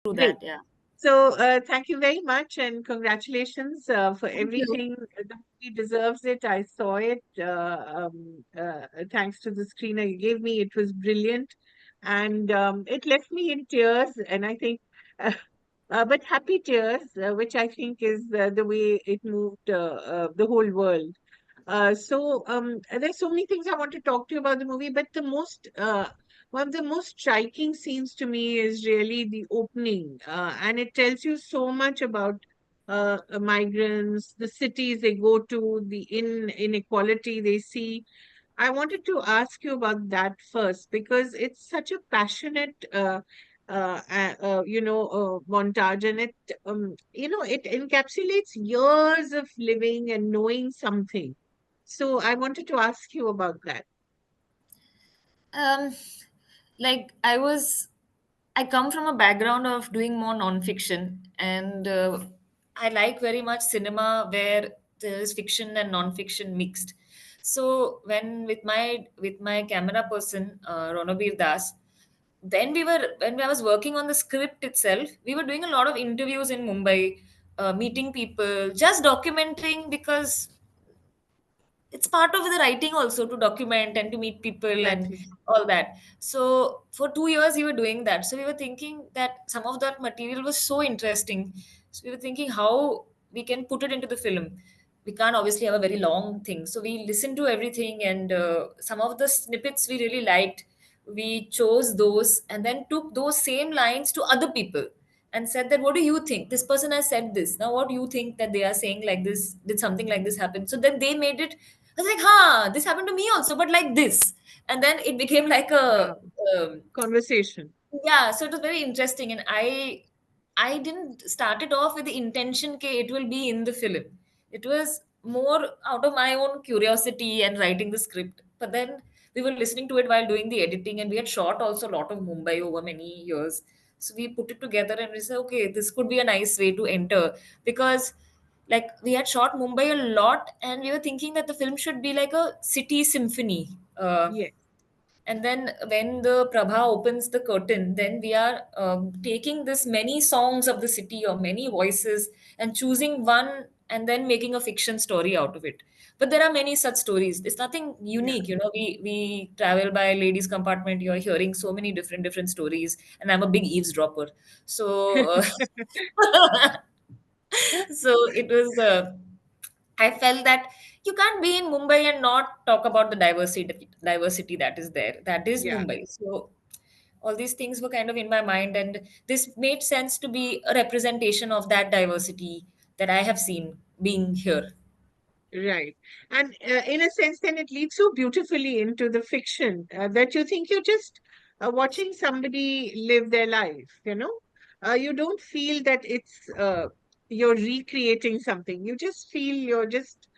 through Great. that. Yeah. So, thank you very much and congratulations for Thank you. everything. The movie deserves it. I saw it. Thanks to the screener you gave me. It was brilliant. And it left me in tears. And I think, uh, but happy tears, which I think is the way it moved the whole world. There's so many things I want to talk to you about the movie, but one of the most striking scenes to me is really the opening, and it tells you so much about migrants, the cities they go to, the inequality they see. I wanted to ask you about that first because it's such a passionate, montage, and it encapsulates years of living and knowing something. So I wanted to ask you about that. Um, like I come from a background of doing more nonfiction, and I like very much cinema where there is fiction and nonfiction mixed. So when with my camera person, Ronabir Das, when I was working on the script itself, we were doing a lot of interviews in Mumbai, meeting people, just documenting because it's part of the writing also to document and to meet people and Exactly. all that. So for 2 years we were doing that. So we were thinking that some of that material was so interesting. So we were thinking how we can put it into the film. We can't obviously have a very long thing. So we listened to everything, and some of the snippets we really liked. We chose those and then took those same lines to other people and said that, what do you think, this person has said this, now what do you think that they are saying like this, did something like this happen? So then they made it. I was like, huh, this happened to me also, but like this. And then it became like a, Wow. um, Conversation. yeah, so it was very interesting. And I didn't start it off with the intention that it will be in the film. It was more out of my own curiosity and writing the script. But then we were listening to it while doing the editing, and we had shot also a lot of Mumbai over many years. So we put it together and we said, okay, this could be a nice way to enter, because like we had shot Mumbai a lot, and we were thinking that the film should be like a city symphony. Yes. And then when the Prabha opens the curtain, then we are taking this many songs of the city or many voices and choosing one and then making a fiction story out of it. But there are many such stories. It's nothing Yeah. unique, you know. We travel by ladies' compartment. You're hearing so many different stories, and I'm a big eavesdropper. So so it was. I felt that you can't be in Mumbai and not talk about the diversity that is there. That is Yeah. Mumbai. So all these things were kind of in my mind, and this made sense to be a representation of that diversity that I have seen being here. Right. And in a sense, then it leads so beautifully into the fiction that you think you're just watching somebody live their life, you know? You don't feel that you're recreating something. You just feel you're just,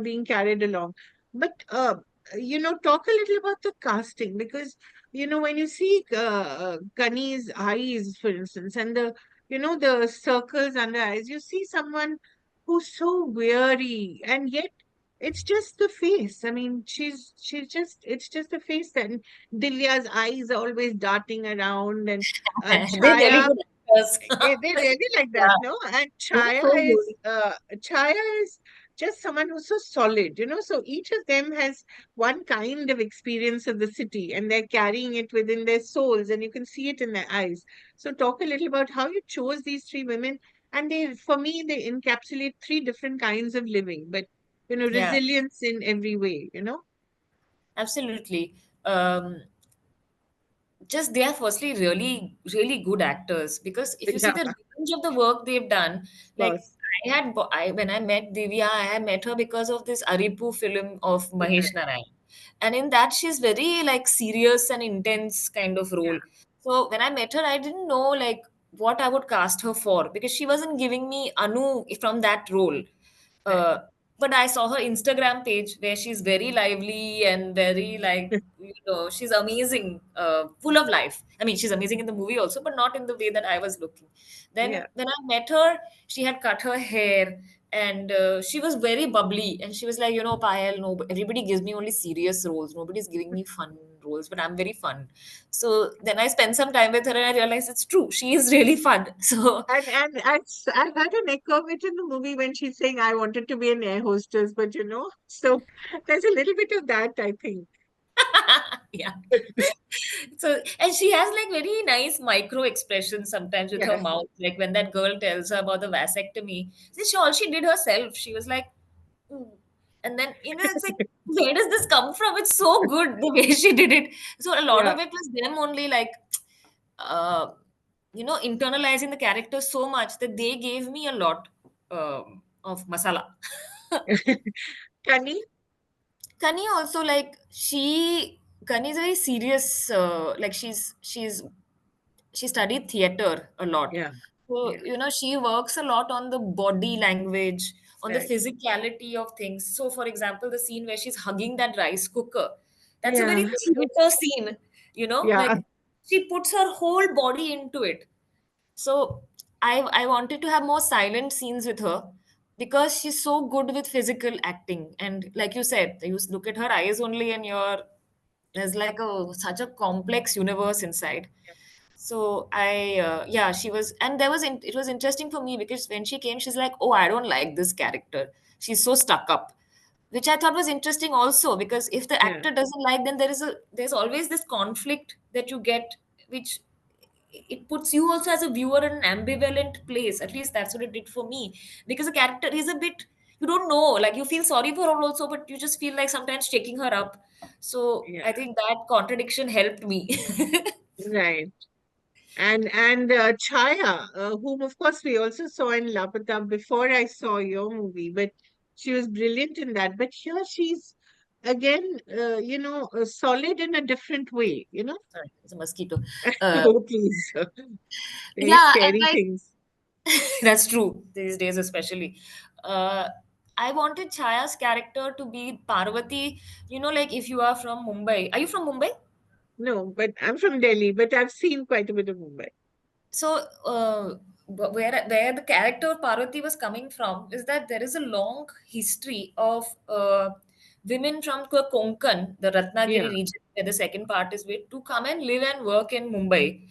being carried along. But, talk a little about the casting because, when you see Kani's eyes, for instance, and the circles under eyes, you see someone who's so weary, and yet it's just the face. I mean, she's just it's just the face. And Dilya's eyes are always darting around, and They're very Chaya, good actors. they really like that, Yeah, no? And they're so good. Chaya is just someone who's so solid, so each of them has one kind of experience of the city, and they're carrying it within their souls, and you can see it in their eyes. So talk a little about how you chose these three women, and for me, they encapsulate three different kinds of living, but Yeah, resilience in every way. absolutely. Um, just they are firstly really good actors, because if you see Yeah, the of range of the work they've done, like course. when I met Divya, I had met her because of this Aripu film of Mahesh Right. Narayan, and in that she's very like serious and intense kind of Yeah. role. So when I met her, I didn't know like what I would cast her for, because she wasn't giving me Anu from that role. Right. uh, but I saw her Instagram page where she's very lively and very like, she's amazing, full of life. I mean, she's amazing in the movie also, but not in the way that I was looking. Then Yeah. when I met her, she had cut her hair, and she was very bubbly, and she was like, Payal, no, everybody gives me only serious roles. Nobody's giving me fun roles, but I'm very fun. So then I spent some time with her and I realized it's true. She is really fun. So I heard an echo of it in the movie when she's saying, I wanted to be an air hostess, but so there's a little bit of that, I think. yeah. So, and she has like very nice micro expressions sometimes with her Yeah. mouth. Like when that girl tells her about the vasectomy, all she did herself. She was like, "Mm." And then, it's like, where does this come from? It's so good the way she did it. So, a lot Yeah. of it was them only like, uh, internalizing the character so much that they gave me a lot of masala. Kani? Kani also like Kani is very serious. Like she studied theater a lot. Yeah. So, Yeah. she works a lot on the body language, on the Right. physicality of things. So, for example, the scene where she's hugging that rice cooker, that's a very Yeah. theater scene, Yeah. like she puts her whole body into it. So I wanted to have more silent scenes with her because she's so good with physical acting. And like you said, you look at her eyes only and there's like such a complex universe inside. So yeah, she was, and it was interesting for me because when she came, she's like, oh, I don't like this character. She's so stuck up, which I thought was interesting also because if the Yeah. actor doesn't like, then there's always this conflict that you get, which it puts you also as a viewer in an ambivalent place. At least that's what it did for me because the character is a bit, you don't know, like you feel sorry for her also, but you just feel like sometimes shaking her up. So Yeah. I think that contradiction helped me. Right. And Chaya, whom of course we also saw in Lapata before I saw your movie, but she was brilliant in that. But here she's again, solid in a different way. Sorry, it's a mosquito. Uh, Oh, please. Very yeah, and scary like things. that's true these days, especially. Uh, I wanted Chaya's character to be Parvati. Like if you are from Mumbai, are you from Mumbai? No, but I'm from Delhi, but I've seen quite a bit of Mumbai. So, where the character of Parvati was coming from is that there is a long history of women from Konkan, the Ratnagiri Yeah, region, where the second part is with, to come and live and work in Mumbai.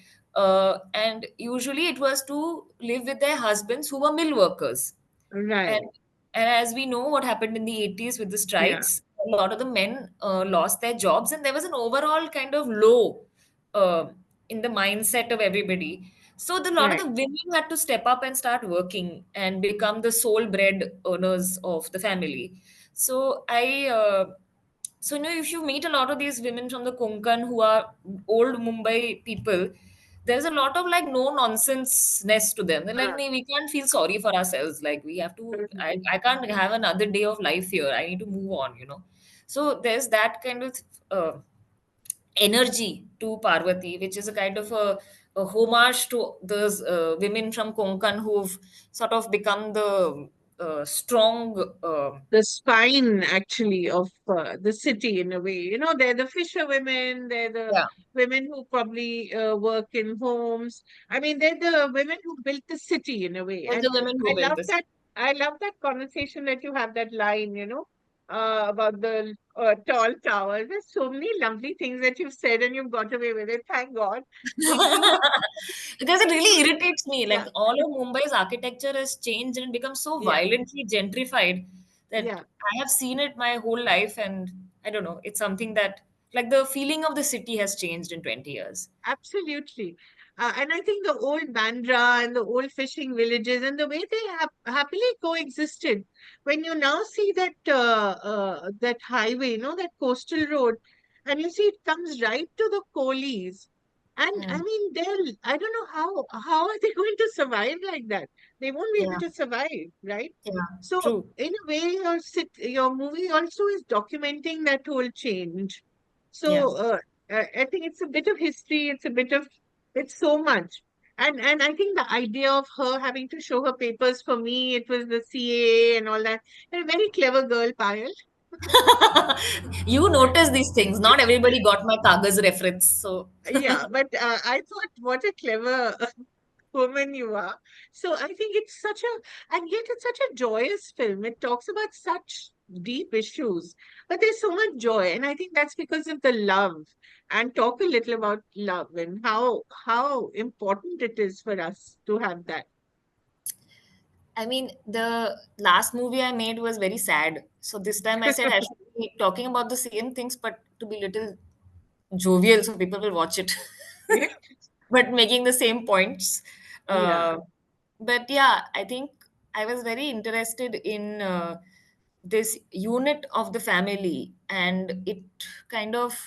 And usually it was to live with their husbands who were mill workers. And, right. and as we know what happened in the 80s with the Yeah, strikes, a lot of the men lost their jobs, and there was an overall kind of low uh, in the mindset of everybody. So the lot of right. the women had to step up and start working and become the sole bread earners of the family. So if you meet a lot of these women from the Konkan who are old Mumbai people, there's a lot of like no nonsense ness to them. They're like, Ah, nee, we can't feel sorry for ourselves. Like we have to, mhm. I can't have another day of life here. I need to move on. So there's that kind of uh, energy to Parvati, which is a kind of a homage to those women from Konkan who've sort of become the strong. The spine actually of the city in a way. They're the fisher women, they're the Yeah, women who probably work in homes. I mean, they're the women who built the city in a way. all And the women I who built love this. that. I love that conversation that you have that line, about the tall towers. There's so many lovely things that you've said and you've got away with it. Thank God. Because, Because it really irritates me. yeah, Like all of Mumbai's architecture has changed and become so yeah, violently gentrified that yeah. I have seen it my whole life, and I don't know. It's something that like the feeling of the city has changed in 20 years. Absolutely. And I think the old Bandra and the old fishing villages and the way they have happily coexisted. When you now see that highway, that coastal road, and you see it comes right to the Coalies. And I Mm. mean, I don't know how are they going to survive like that? They won't be able Yeah, to survive, right? yeah, So true. in a way, your movie also is documenting that whole change. Yeah. So I think it's a bit of history. It's so much. And I think the idea of her having to show her papers, for me, it was the CAA and all that. A very clever girl, Payal. You notice these things. Not everybody got my Kagaz reference. So, Yeah, but I thought, what a clever woman you are. So I think it's and yet it's such a joyous film. It talks about such deep issues, but there's so much joy, and I think that's because of the love. And talk a little about love and how important it is for us to have that. I mean, the last movie I made was very sad. So this time I said I should be talking about the same things, but to be little jovial so people will watch it. Yeah, But making the same points. yeah, Uh, but yeah, I think I was very interested in this unit of the family, and it kind of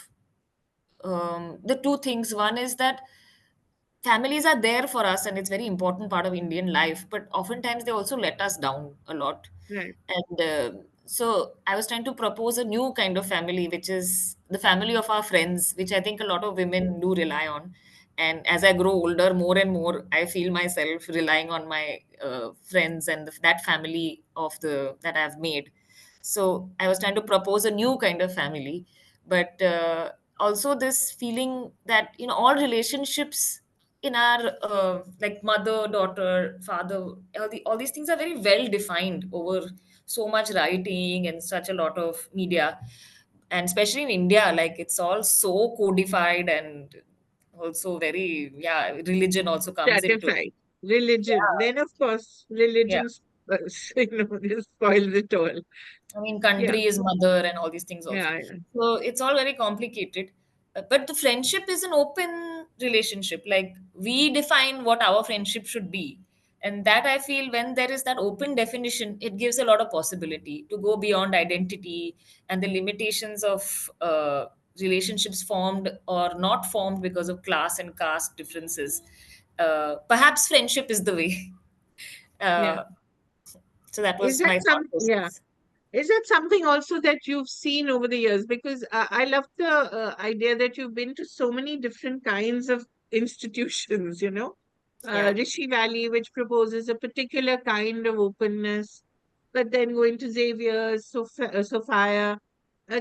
the two things. One is that families are there for us and it's very important part of Indian life, but oftentimes they also let us down a lot. right. And so I was trying to propose a new kind of family, which is the family of our friends, which I think a lot of women do rely on. And as I grow older, more and more I feel myself relying on my friends and that family of the that I've made. So I was trying to propose a new kind of family, but also this feeling that all relationships in our like mother, daughter, father, all these things are very well defined over so much writing and such a lot of media, and especially in India, like it's all so codified, and also very, yeah, religion also comes into it. Stratified religion, Yeah, then of course yeah. religions just spoils it all. I mean, Yeah, country is mother and all these things also. yeah, yeah. So it's all very complicated. But the friendship is an open relationship. Like we define what our friendship should be. And that I feel when there is that open definition, it gives a lot of possibility to go beyond identity and the limitations of relationships formed or not formed because of class and caste differences. Perhaps friendship is the way. Yeah. Uh, so that Is was that my some, thought yeah. process. Is that something also that you've seen over the years? Because I love the idea that you've been to so many different kinds of institutions, you know. Yeah. Rishi Valley, which proposes a particular kind of openness, but then going to Xavier's, Sophia,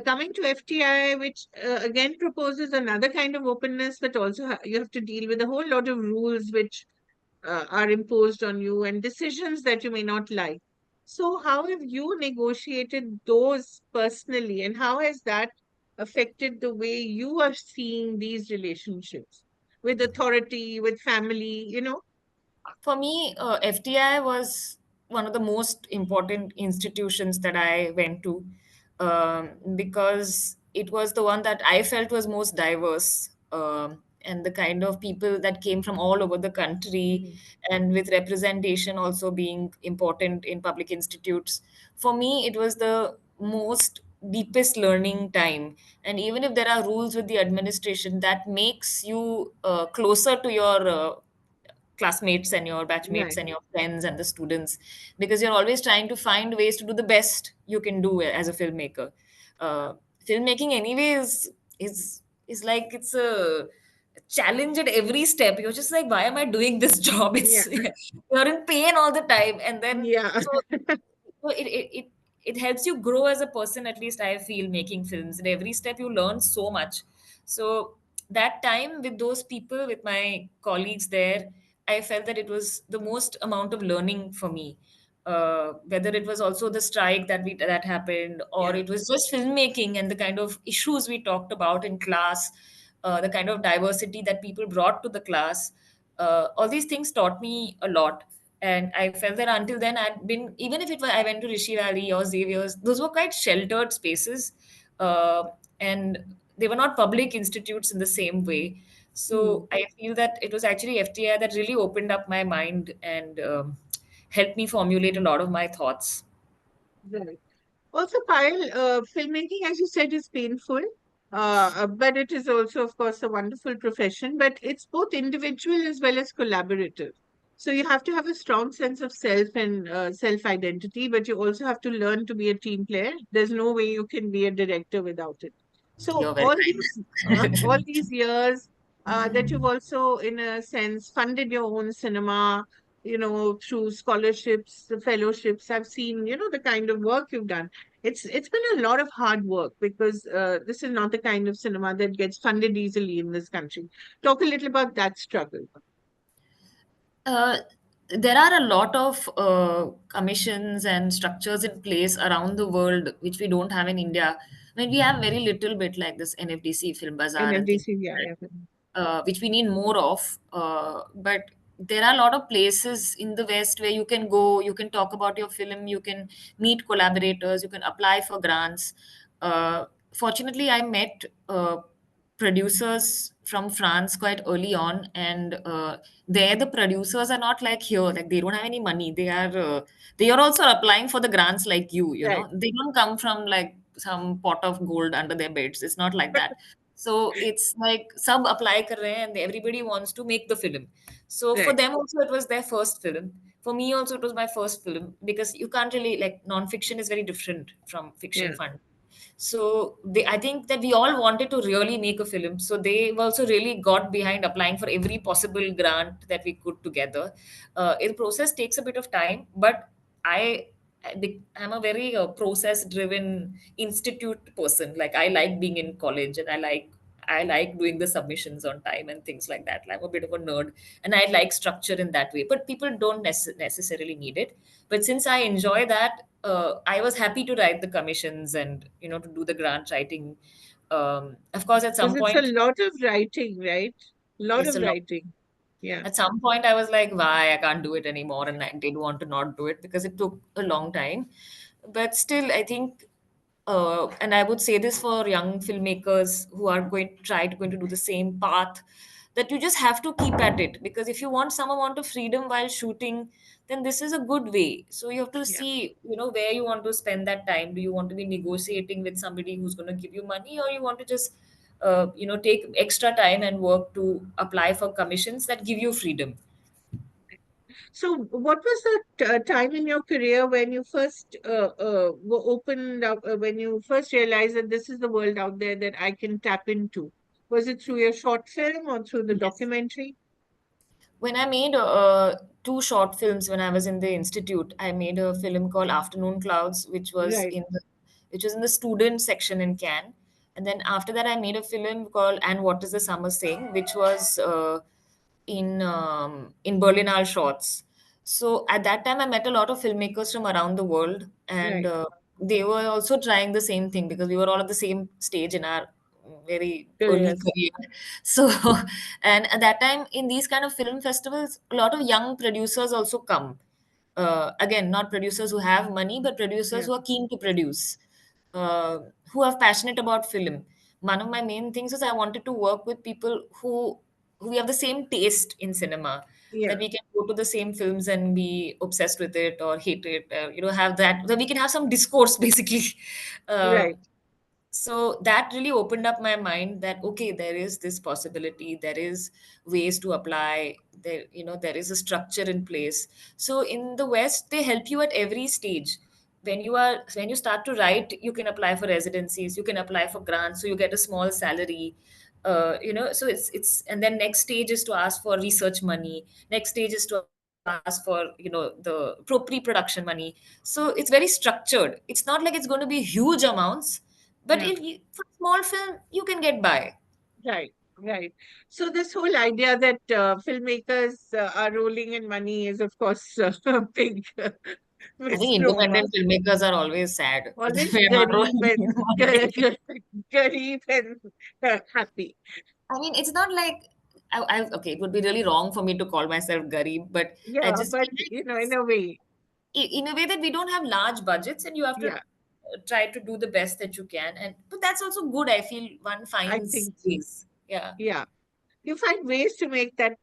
coming to FTI, which again proposes another kind of openness, but also you have to deal with a whole lot of rules which are imposed on you and decisions that you may not like. So, how have you negotiated those personally, and how has that affected the way you are seeing these relationships with authority, with family? You know, For me, FTI was one of the most important institutions that I went to, because it was the one that I felt was most diverse, and the kind of people that came from all over the country, Mhm. and with representation also being important in public institutes. For me, it was the most deepest learning time. And even if there are rules with the administration, that makes you closer to your classmates and your batchmates Right. and your friends and the students, because you're always trying to find ways to do the best you can do as a filmmaker. Filmmaking anyway is like it's a challenge at every step. You're just like, why am I doing this job? Yeah. It's you're in pain all the time, and then Yeah. so it helps you grow as a person. At least I feel, making films, and every step you learn so much. So that time with those people, with my colleagues there, I felt that it was the most amount of learning for me. Whether it was also the strike that happened, or Yeah. it was just filmmaking and the kind of issues we talked about in class, the kind of diversity that people brought to the class, all these things taught me a lot. And I felt that until then I'd been, even if it was I went to Rishi Valley or Xavier's, those were quite sheltered spaces, uh, and they were not public institutes in the same way. Hmm. So I feel that it was actually FTI that really opened up my mind and helped me formulate a lot of my thoughts. Right. Also, Payal, filmmaking, as you said, is painful, but it is also, of course, a wonderful profession. But it's both individual as well as collaborative. So you have to have a strong sense of self and self identity, but you also have to learn to be a team player. There's no way you can be a director without it. So You're very all kind. these years that you've also, in a sense, funded your own cinema, you know, through scholarships, the fellowships. I've seen, you know, the kind of work you've done. It's been a lot of hard work because this is not the kind of cinema that gets funded easily in this country. Talk a little about that struggle. Uh, there are a lot of commissions and structures in place around the world which we don't have in India. I mean, we have very little bit like this NFDC Film Bazaar and things NFDC, like yeah, that, yeah. which we need more of. But there are a lot of places in the West where you can go, you can talk about your film, you can meet collaborators, you can apply for grants. Fortunately, I met producers from France quite early on, and there the producers are not like here, like they don't have any money. They are also applying for the grants like you Right, know. They don't come from like some pot of gold under their beds. It's not like that. So it's like sub apply kar rahe hain and everybody wants to make the film. So for right, them also it was their first film. For me also it was my first film because you can't really like non-fiction is very different from fiction yeah. fund. So I think that we all wanted to really make a film. So they also really got behind applying for every possible grant that we could together. The process takes a bit of time, but I I'm a very process-driven institute person. Like I like being in college, and I like doing the submissions on time and things like that. I'm a bit of a nerd, and I like structure in that way. But people don't necessarily need it. But since I enjoy that, I was happy to write the commissions and to do the grant writing. Of course, at Because some it's a point, lot of writing, right? Lot it's of a lot. writing. Yeah. At some point, I was like, why I can't do it anymore, and I did want to not do it because it took a long time. But still, I think, and I would say this for young filmmakers who are going to do the same path, that you just have to keep at it because if you want some amount of freedom while shooting, then this is a good way. So you have to Yeah. see, where you want to spend that time. Do you want to be negotiating with somebody who's going to give you money, or you want to just take extra time and work to apply for commissions that give you freedom. So, what was the time in your career when you first were opened up, when you first realized that this is the world out there that I can tap into? Was it through your short film or through the Yes. documentary? When I made two short films when I was in the institute, I made a film called Afternoon Clouds, Right, which was in the student section in Cannes, and then after that, I made a film called And What Is the Summer Saying, which was in Berlinale Shorts. So at that time, I met a lot of filmmakers from around the world, and right. they were also trying the same thing because we were all at the same stage in our very early Curious. career. So, and at that time, in these kind of film festivals, a lot of young producers also come. Again, not producers who have money, but producers Yeah, who are keen to produce, uh, who are passionate about film. One of my main things is I wanted to work with people who have the same taste in cinema, that yeah, we can go to the same films and be obsessed with it or hate it, have that we can have some discourse basically. right. um, so that really opened up my mind that okay, there is this possibility, there is ways to apply, there is a structure in place. So in the West they help you at every stage. When you start to write, you can apply for residencies, you can apply for grants, so you get a small salary. So it's and then next stage is to ask for research money, next stage is to ask for the pre-production money. So it's very structured. It's not like it's going to be huge amounts, but Yeah. if you, for small film, you can get by. Right, right. So this whole idea that filmmakers are rolling in money is, of course, a big I think misnomer. independent filmmakers are always sad. Always We are not garib rolling in and money. garib and happy. I mean, it's not like okay, it would be really wrong for me to call myself Garib, but I Yeah, just but feel like in a way, in a way that we don't have large budgets and you have to yeah, try to do the best that you can. And but that's also good. I feel one I finds think so. ways. Yeah, Yeah, you find ways to make that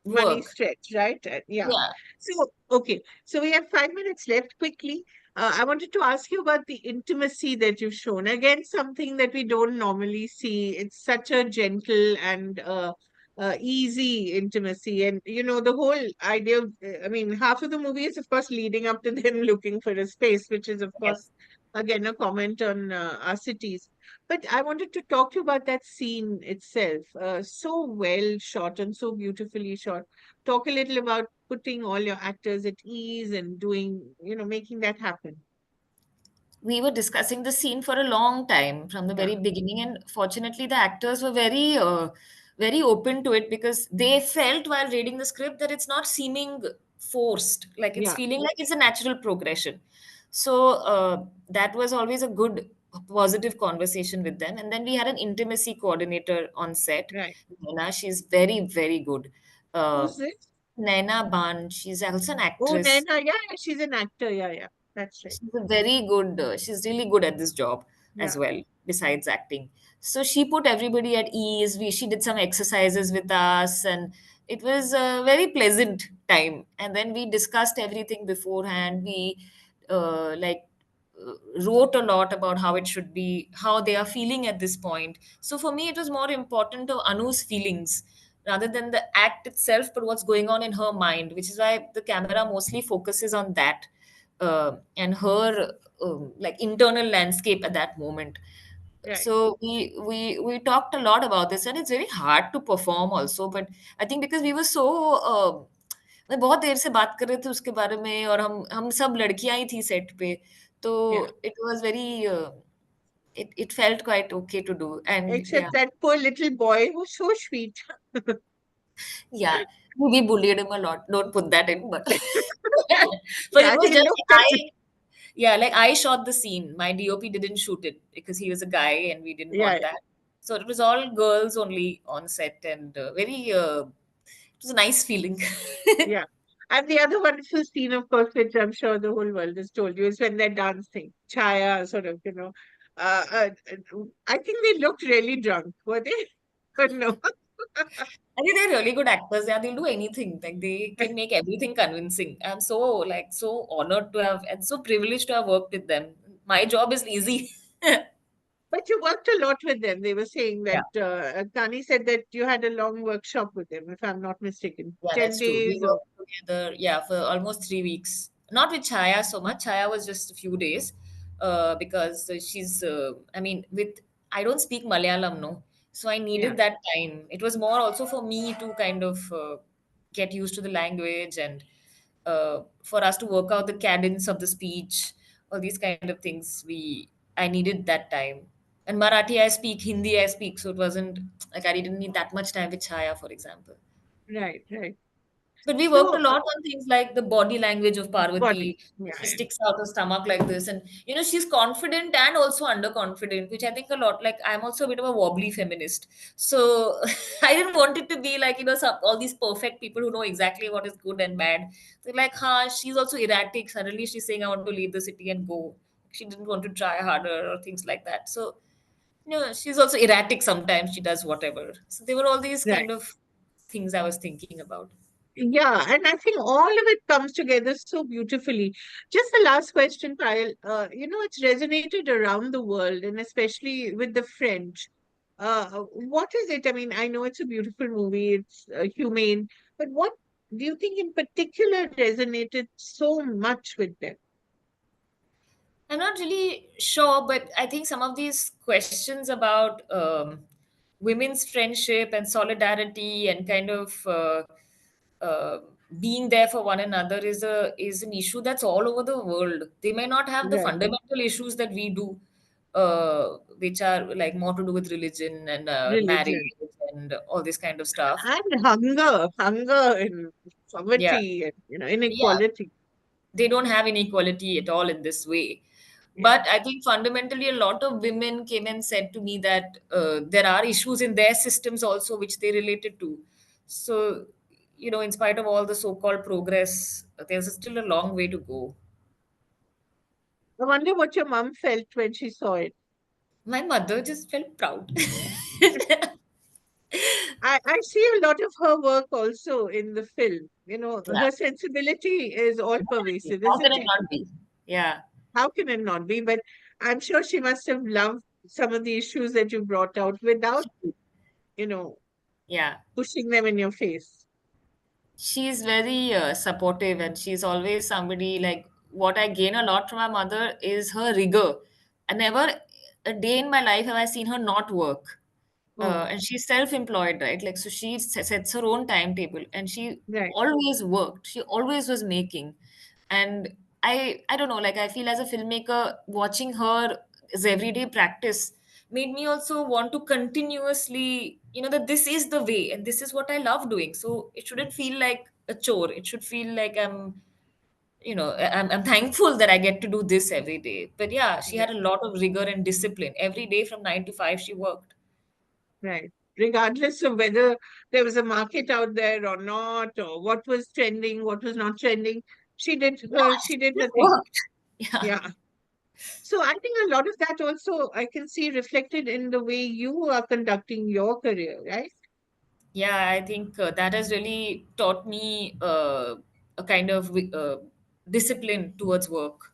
money work. stretch, right? Yeah. Yeah. So, okay. So we have 5 minutes left. Quickly, I wanted to ask you about the intimacy that you've shown. Again, something that we don't normally see. It's such a gentle and easy intimacy. And, the whole idea of, I mean, half of the movie is, of course, leading up to them looking for a space, which is, of Yes. course, again, a comment on our cities. But I wanted to talk to you about that scene itself. So well shot and so beautifully shot. Talk a little about putting all your actors at ease and doing, making that happen. We were discussing the scene for a long time from the Yeah, very beginning, and fortunately the actors were very open to it because they felt while reading the script that it's not seeming forced, like it's Yeah, feeling like it's a natural progression. So that was always a good positive conversation with them. And then we had an intimacy coordinator on set, right. Naina. She's very very good. uh, Who's this? Naina Ban, she's also an Oh, actress. Naina. Yeah, yeah, she's an actor. Yeah, yeah. That's right. She's a very good, she's really good at this job as Yeah, well, besides acting. So she put everybody at ease. She did some exercises with us, and it was a very pleasant time. And then we discussed everything beforehand. We like wrote a lot about how it should be, how they are feeling at this point. So for me, it was more important of Anu's feelings rather than the act itself, but what's going on in her mind, which is why the camera mostly focuses on that, and her like internal landscape at that moment. right. So we talked a lot about this, and it's very hard to perform also. But I think because we were so मैं बहुत देर से बात कर रहे थे उसके बारे में, और हम सब लड़कियां ही थी सेट पे, तो Yeah. it was very it felt quite okay to do. And yeah, Except that poor little boy who's so sweet. yeah, we bullied him a lot. Don't put that in, but but it Yeah, was he just looked like at it. yeah, like I shot the scene. My DOP didn't shoot it because he was a guy and we didn't Yeah, want that. So it was all girls only on set, and it was a nice feeling. yeah. And the other wonderful scene, of course, which I'm sure the whole world has told you, is when they're dancing. Chaya, sort of, I think they looked really drunk, were they? But no. I think they're really good actors. Yeah, they'll do anything. Like they can make everything convincing. I'm so like so honored to have and so privileged to have worked with them. My job is easy. But you worked a lot with them. They were saying Yeah. that Tani said that you had a long workshop with them, if I'm not mistaken. Yeah, 10 that's true. We days or worked together, yeah, for almost 3 weeks. Not with Chaya so much. Chaya was just a few days, because she's. I mean, with I don't speak Malayalam, no, so I yeah, needed that time. It was more also for me to kind of get used to the language, and for us to work out the cadence of the speech, all these kind of things. I needed that time. And Marathi I speak, Hindi I speak, so it wasn't like I didn't need that much time with Chaya, for example. right, right. But we worked a So, lot on things like the body language of body. Parvati. Yeah, She yeah. sticks out her stomach like this, and she's confident and also underconfident, which I think a lot. Like I'm also a bit of a wobbly feminist, so I didn't want it to be like all these perfect people who know exactly what is good and bad. So like, she's also erratic. Suddenly she's saying, "I want to leave the city and go." She didn't want to try harder or things like that. So she's also erratic sometimes. She does whatever. So there were all these Right. kind of things I was thinking about. Yeah, and I think all of it comes together so beautifully. Just the last question, Kyle. It's resonated around the world, and especially with the French. What is it? I mean, I know it's a beautiful movie, it's humane, but what do you think in particular resonated so much with them? I'm not really sure, but I think some of these questions about women's friendship and solidarity and kind of uh, being there for one another is an issue that's all over the world. They may not have the Right. fundamental issues that we do, which are like more to do with religion and marriage Religion and all this kind of stuff. and hunger and Yeah, poverty and yeah. inequality. They don't have inequality at all in this way. Yeah. But I think fundamentally, a lot of women came and said to me that there are issues in their systems also which they related to. So, in spite of all the so called progress, there's still a long way to go. I wonder what your mom felt when she saw it. My mother just felt proud. I see a lot of her work also in the film. Yeah. Her sensibility is all Definitely. pervasive, How can isn't it it? not be? Yeah. How can it not be? But I'm sure she must have loved some of the issues that you brought out without, you know, Yeah. pushing them in your face. She's very supportive, and she's always somebody like what I gain a lot from my mother is her rigor. And never a day in my life have I seen her not work. Oh, And she's self-employed, right? Like, so she sets her own timetable, and she right. always worked. She always was making. And I don't know, like I feel as a filmmaker, watching her as everyday practice made me also want to continuously, that this is the way and this is what I love doing. So it shouldn't feel like a chore. It should feel like I'm thankful that I get to do this every day. But yeah, she had Right. a lot of rigor and discipline. Every day from 9 to 5, she worked. Right. Regardless of whether there was a market out there or not, or what was trending, what was not trending, Yeah, she she did her just thing. worked. Yeah. Yeah. So I think a lot of that also I can see reflected in the way you are conducting your career, right? Yeah, I think that has really taught me a kind of discipline towards work.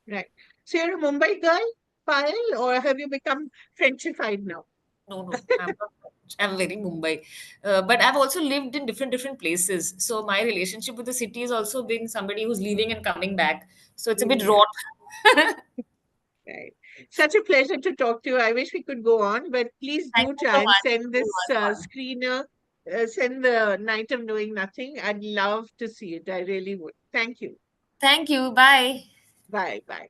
Right. So you're a Mumbai girl, Payal, or have you become Frenchified now? No, no, I'm not. I'm very Mumbai, but I've also lived in different places. So my relationship with the city is also being somebody who's leaving and coming back. So it's a bit Leaving it. raw. Right. Such a pleasure to talk to you. I wish we could go on, but please Thank do you so try and much. send It this was fun. screener, send the Night of Knowing Nothing. I'd love to see it. I really would. Thank you. Thank you. Bye. Bye. Bye.